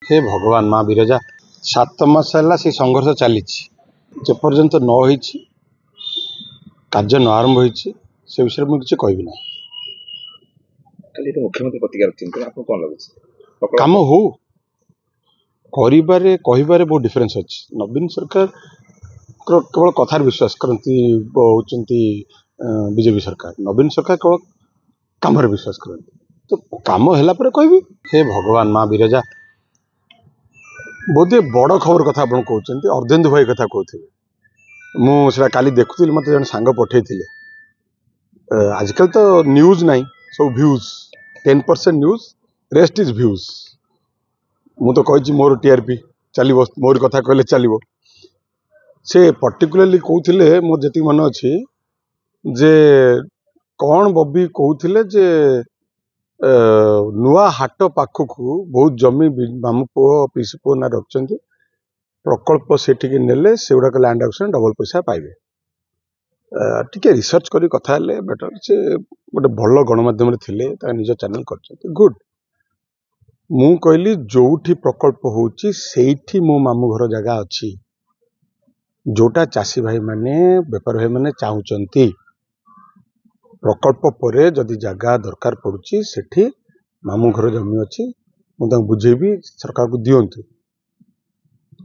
हे भगवान माँ विरजा 7 मास है से संघर्ष चली जेपर्यंत न हो कार्य न आरंभ हो से विषय में किसी कहबी ना मुख्यमंत्री प्रतिक्रिया आपको कौन लगे कम हो करिबारे कहिबारे बहुत डिफरेंस अच्छी नवीन सरकार केवल कथार विश्वास करती होती बीजेपी सरकार नवीन सरकार केवल कम विश्वास करती तो कम है कहबी हे भगवान माँ विरजा बोधे बड़ खबर कथा आप कहते अर्धेन्दु भाई कथा कहते मुझे काली देखुली मत जन सांग पठे आजकल तो न्यूज ना सब भ्यूज 10% न्यूज रेस्ट इज भ्यूज मु तो कही मोर टीआरपी चलो मोर कथा कहले चलो से पर्टिकुलरली कहते मोर जी मन अच्छी जे कौन बबी कहते जे नुआ हाट पाखक बहुत जमी मामू पुओ पीसी पुओ ना रखते प्रकल्प से नेले से गुड़ाक लैंड एक्शन डबल पैसा पाइबे टिके रिसर्च करी कथा हेले बेटर से गोटे भल गणमाध्यम थे निज चैनल कर गुड मु कहली जोठी प्रकल्प होची सेठी मो मामू घर जगह अच्छी जोटा चाषी भाई माने बेपार भाई माने चाहूचंती प्रकल्प पर जदि जगह दरकार पड़ुची सेठी मामू घर जमी अच्छी मुझे बुझेबी सरकार को दिंतु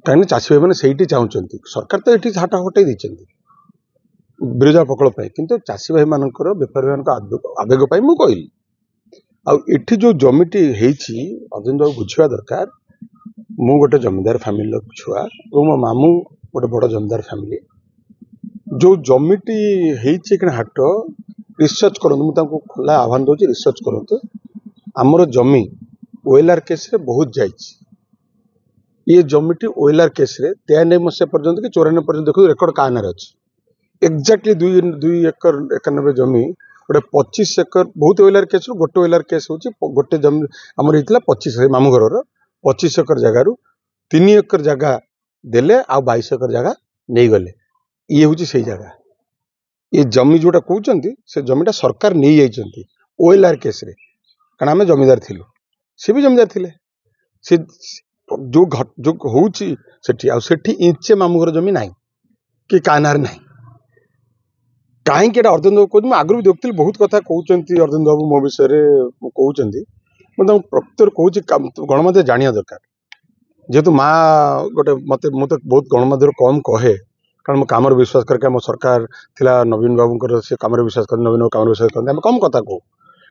कहीं चाषी भाई मैंने से चाहूँगी सरकार तो ये हाट हटई देती बिरजा प्रकल्प किंतु चाषी भाई मानकर बेपारी मान आवेग मुझे कहली आठी जो जमीटी अर्जुन बाबू बुझा दरकार मु गोटे जमींदार फैमिली छुआ और मो मामू गोटे बड़ जमींदार फैमिली जो जमीटी हाट रिसर्च करूँ मुझे खोला आह्वान दूसरी रिसर्च करूँ आमर जमी ओएलआर केस रे बहुत जाइए ये जमीटी ओएलआर केस रे 93 मसीहा पर्यंत कि 94 पर्यंत देखो रेकर्ड का नारे अच्छी एक्जाक्टली 2 एकर 91 जमी गोटे 25 एकर बहुत ओएलआर केस गोटे ओएलआर केस हो गोटे जमी आमर होता 25 मामू घर 25 एकर जगार 3 एकर जगह देले आ 22 एकर जगह नहीं गले ये हूँ से जगह ये जमी जोटा कहते से जमीटा सरकार नहीं जाइए ओएलआर केस रे कारण आम जमीदार थिलु सी भी जमीदार थिले से जो जो होठी इंचे मामू घर जमी ना कि कानार ना कहीं अर्जुन बाबू कहते आगु भी देखती बहुत कथा कहते अर्जुन बाबू मो विषय कहते मुझे प्रकृतर कहूँ गणमाध्यम जाना दरकार जेहेतु माँ गोटे मत मुझे बहुत गणमाध्यम कम कहे कारण मो कम विश्वास करके आम सरकार थिला नवीन बाबू से कम विश्वास कर नवीन बाबू कम विश्वास करते कम कथा कहूँ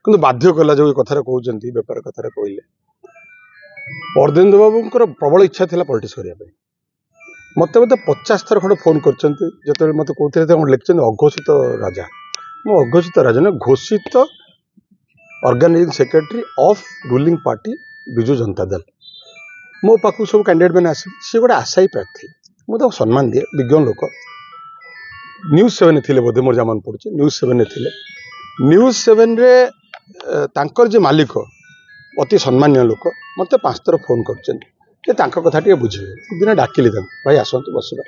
कि बाध्य कला जो कथार कहते बेपार कथार कहले अर्धेन्दु बाबू प्रबल इच्छा थी पॉलिटिक्स करने मत 50 थर खंड फोन कर मत कहते लिखते अघोषित राजा मो अघोषित राजा ना घोषित organising secretary of ruling party Biju Janata Dal मो पाक सब कैंडिडेट मैंने आस सी गोटे आशायी प्रार्थी मुझे सम्मान दिए विज्ञ लोक न्यूज 7 थे बोधे मोर जमान पड़े न्यूज 7 थे न्यूज 7 रे तांकर जे मालिक अति सम्मान्य लोक मत 5 थर फोन कर कथा टे बुझे दिन डाकिली भाई आसतु बसवा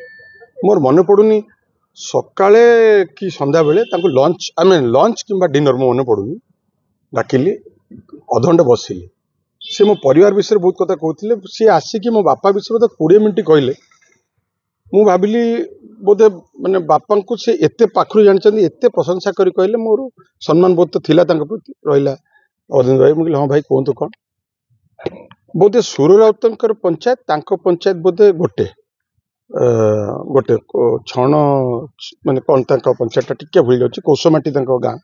मोर मन पड़ूनी सकाळे कि संध्या बेले लंच आई मीन लंच कि डिनर मो मन पड़ूनी डाकिली अधघंटे बसिली से मो परिवार विषय बहुत कथा कहते सी आसिक मो बापा विषय मत 20 मिनट कहले मु भाविली बोधे माने बापा को से एते पाखरु जानचंदी एते प्रशंसा करी कहले मोर सम्मान बोध तो थिला तांका प्रति रहिला अर्जुन भाई मुझे हाँ भाई कहतु कौन बोधे सुर राउतर पंचायत तांको पंचायत बोधे गोटे गोटे छण माने कौन तांका पंचायत टिके भूल जाउची कोसमाटी तांका गाँ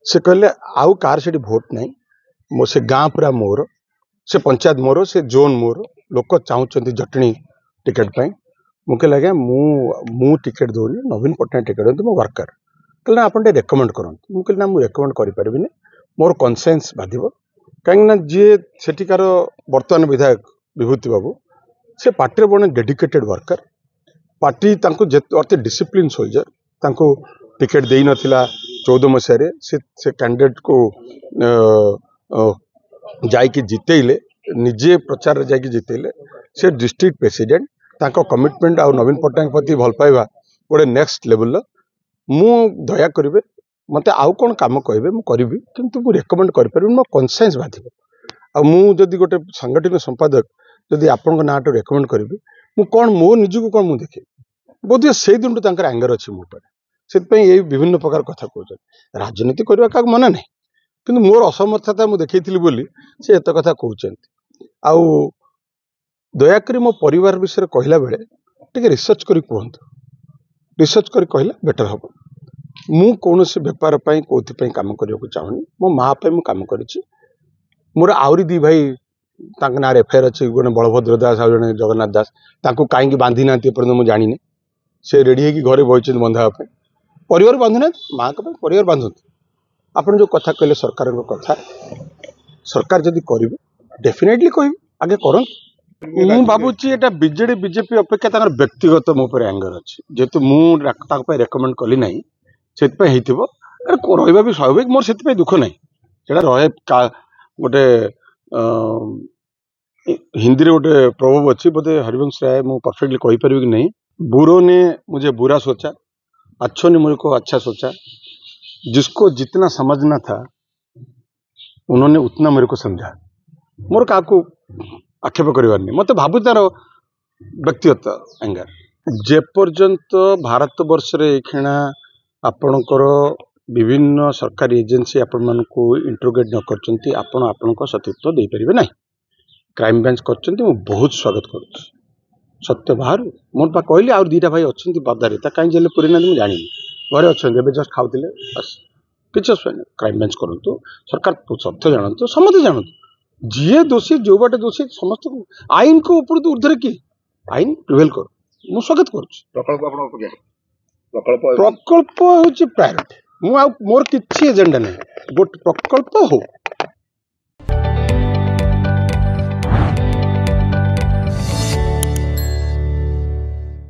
से कहले आउ कार से भोट नहीं मो से गाँ पूरा मोर से पंचायत मोर से जोन मोर लोक चाहूँगी जटणी टिकेट पाई मुझे लगे मु टिकेट दौनी नवीन पट्टनायक टिकेट दिखाते मो वर्कर कहले ना आप रेकमेंड करते मुझे ना मुझे रेकमेंड करें मोर कनसेन्स बाधिब कहीं जी सेठिकार बर्तमान विधायक विभूति बाबू से पार्टी बड़े डेडिकेटेड वर्कर पार्टी अति डिसिप्लिन सोल्जर टिकेट दे नथिला 14 मसीह से कैंडिडेट को जाइकी जितेले निजे प्रचार जाइकी जितेले से डिस्ट्रिक्ट प्रेसिडेंट तांको कमिटमेंट आ नवीन पट्टनायक प्रति भल पाइबा गोटे नेक्स्ट लेवल मु दया करेंगे मत आउ कौन कम कहे मुझे करी कि रेकमेंड करें मो कनसेन्स बाधिब जदि गोटे सांगठनिक संपादक जदि आपण ना रेकमेंड करी मो निजक कौन मुझे देखे बोधे से दिन एंगर अच्छी मो से विभिन्न प्रकार कथा कहते राजनीति करने क्या मना नहीं कि मोर असमर्थता मुझे देखी बोली से एत कथा कहते आउ दयाकोरी मो परिवार विषय कहला बेले टे रिसर्च करी कहतु रिसर्च करी कहले बेटर हम मु कौन से बेपार कौन काम करने चाहूनी मो माँ पे मुझे काम कर मोर आहरी दी भाई ना एफआईआर अच्छी गोटे बलभद्र दास आ जड़े जगन्नाथ दास कहीं बांधी ना मुझे जानी से रेडी है घरे बही बंधापे परिवार बांधु ना माँ का परिवार बांधते आपड़ जो कथा कहले सरकार कथा सरकार जदि करेंगे डेफिनेटली कह आगे कर भावुची एटा बीजेडी बीजेपी अपेक्षा व्यक्तिगत मो पर एंगर अच्छी जेहेतु मुझे रेकमेंड कली ना से रहा भी स्वाभाविक मोर से दुख ना रहे गोटे हिंदी गोटे प्रभाव अच्छी बोधे हरिवंश राय मुझे परफेक्टली कहीपर कि नहीं बुरों ने मुझे बुरा सोचा अच्छों ने मुझे को अच्छा सोचा जिसको जितना समझना था उन्होंने उतना मेरे को समझा मोर क्या आक्षेप करिवार नहीं मत भावु तार व्यक्तिगत एंगर जेपर्यंत भारत वर्ष रे खेणा आपणकर विभिन्न सरकारी एजेंसी आपण मानक इंटरोगेट न करचंती आपण आपणक सतीत्व दे परिबे नहीं क्राइम ब्रांच करचंती मु बहुत स्वागत करूँ सत्य बाहर मोर पा कहली आ दीटा भाई अच्छा बदारे कहीं जेल पूरी ना मुझे जानी घरे अच्छा जस्ट खाऊे बस किसी असुविधा नहीं क्राइम ब्रांच करूँ सरकार सत्य जानतु समस्त जानतु जी दोषी जो बाटे दोषी समस्त आईन को ऊपर तो ऊर्धरे किए आईन प्रिवेल कर मु स्वागत करुँ प्रकल्प हूँ प्रायोरिटी मोर किसी एजेंडा नहीं गोटे प्रकल्प हो